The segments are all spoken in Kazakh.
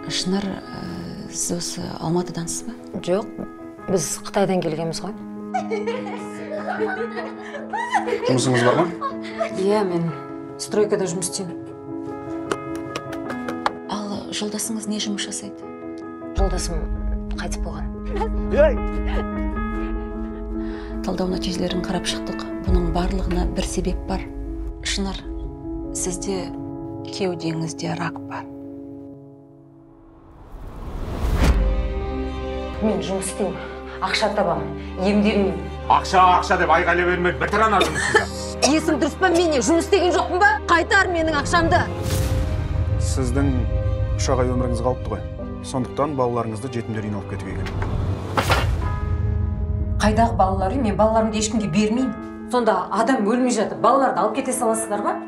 Шынар, сіз осы Алматыдансыз ба? Жоқ, біз Қытайдан келгенбіз ғой. Жұмысыңыз бар ма? Иә, мен стройкада жұмыс істеймін. Ал жолдасыңыз не жұмыс жасайды? Жолдасым қайтыс болған. Талдау нәтижелерін қарап шықтық. Бұның барлығына бір себеп бар. Шынар, сізде кеудеңізде рак бар. Мен жұмыс істеймін, ақша табамын, емделмеймін. Ақша деп айғайлай бермей бітір ана жұмысыңды. Есің дұрыс па, мен жұмыс істеген жоқпын ба? Қайтар менің ақшамды. Сіздің 3 ай өміріңіз қалыпты ғой. Сондықтан балаларыңызды жетімдер үйіне алып кетуге келдім. Қайдағы балалар үй? Мен балаларымды ешкімге бермеймін. Сонда адам өлмей жатып, балаларды алып кете саласыздар ба?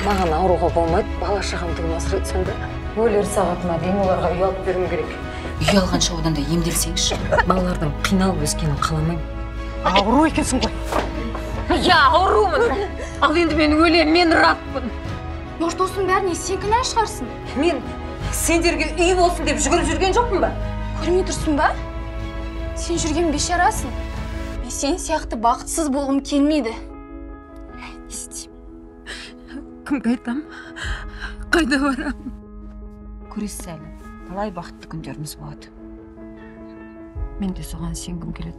Маған ауруға болмайды, бала шағамды асырайды сонда. Өлер сағатыма дейін оларға үй алып беруім керек. Үй алғанша одан да емделсеңізші. Балалардың қиналып өскенін қаламаймын. Ауру екенсің ғой. Я аурумын. Ал енді мен өлем, мен ракпын. Осының бәріне сен кінәлі шығарсың. Мен сендерге үй болсын деп жүгіріп жүрген жоқпын ба? Көрмей тұрсың ба? Сен жүрген бейшарасың. Мен сен сияқты бақытсыз болғым келмейді. Не істеймін? Кімге айтам? Қайда барам? Көресіз әлі, талай бақытты күндеріміз болады. Мен де соған сенгім келеді.